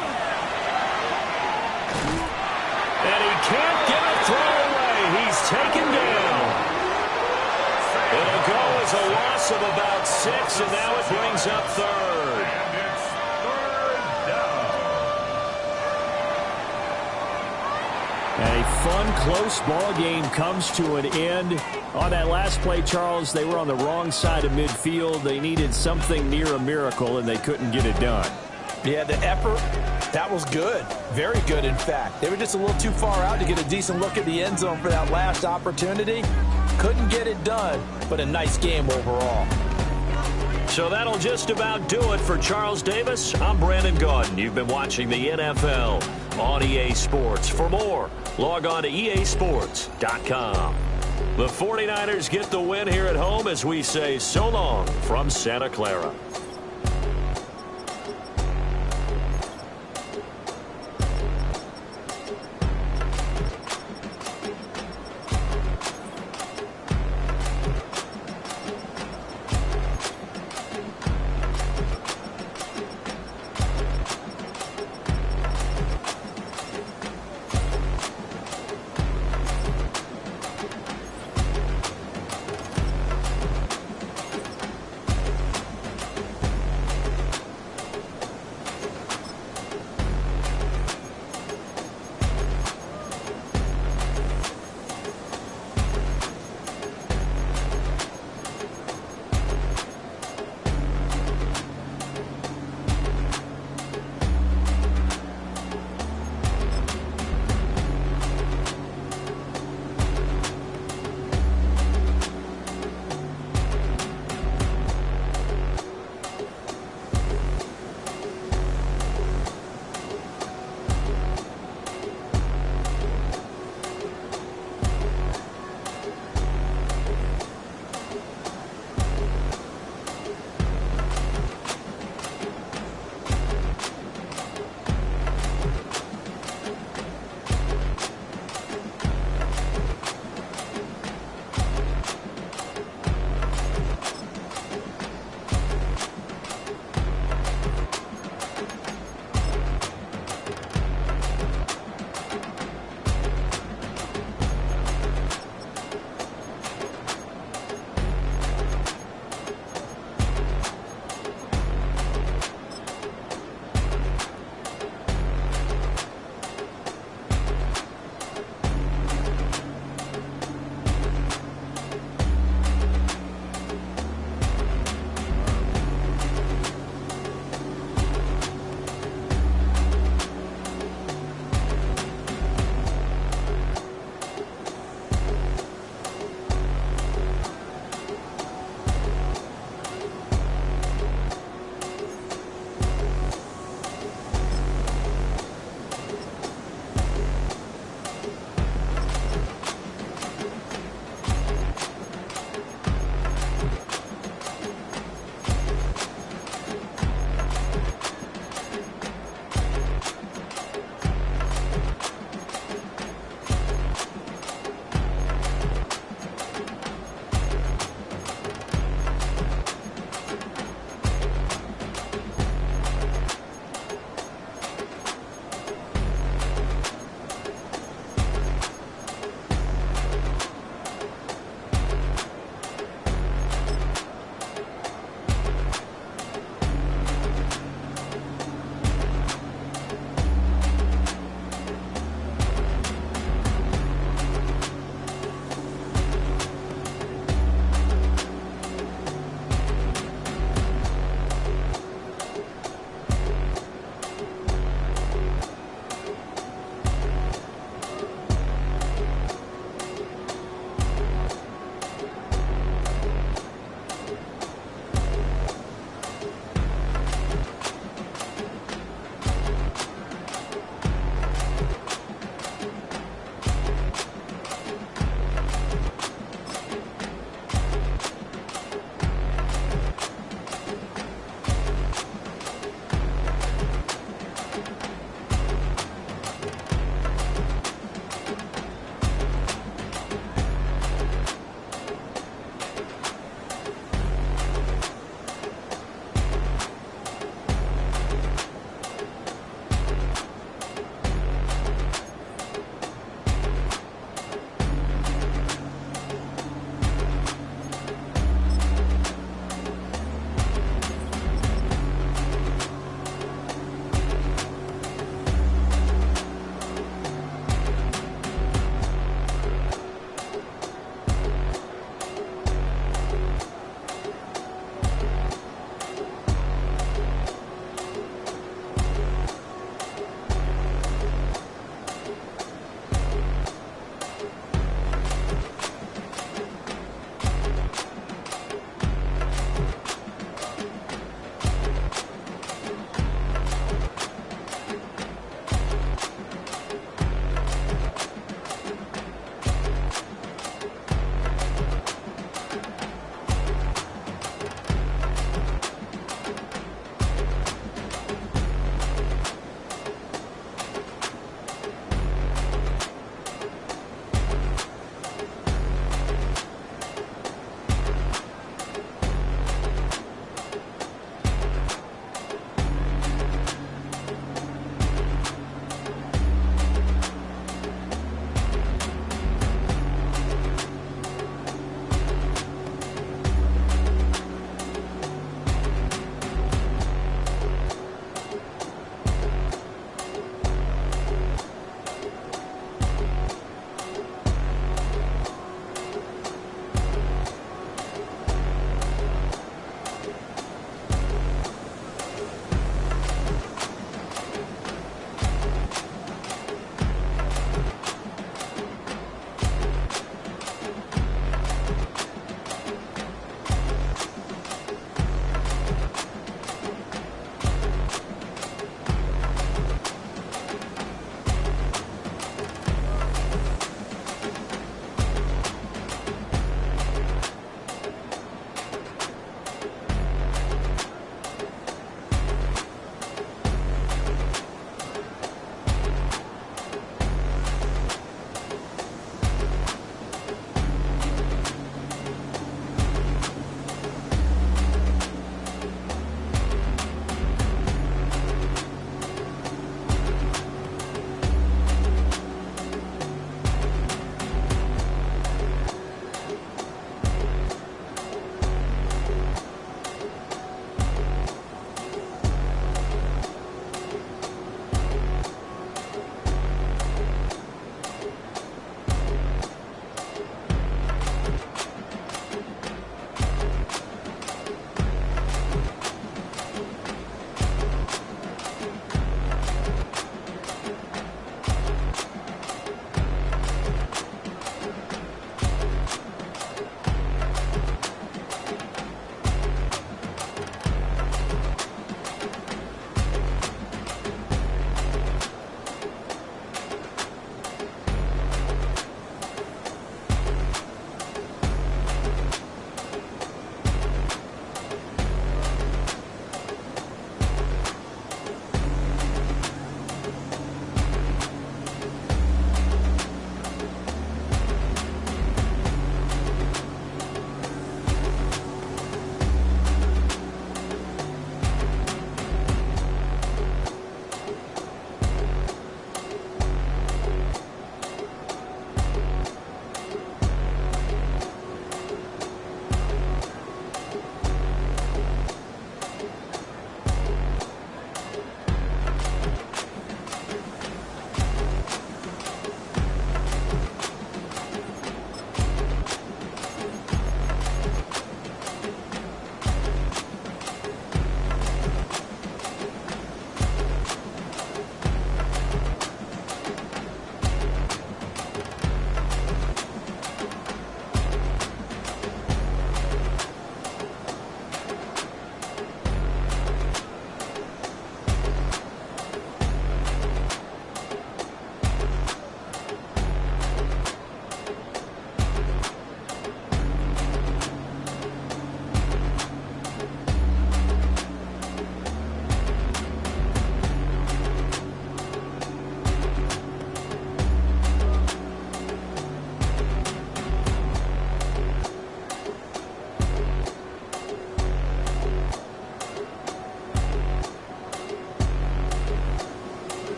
And he can't get a throw away. He's taken down. It'll go as a loss of about 6, and now it brings up 3rd. And it's 3rd down. A fun, close ball game comes to an end. On that last play, Charles, they were on the wrong side of midfield. They needed something near a miracle, and they couldn't get it done. Yeah, the effort, that was good. Very good, in fact. They were just a little too far out to get a decent look at the end zone for that last opportunity. Couldn't get it done, but a nice game overall. So that'll just about do it for Charles Davis. I'm Brandon Gaudin. You've been watching the NFL on EA Sports. For more, log on to easports.com. The 49ers get the win here at home as we say so long from Santa Clara.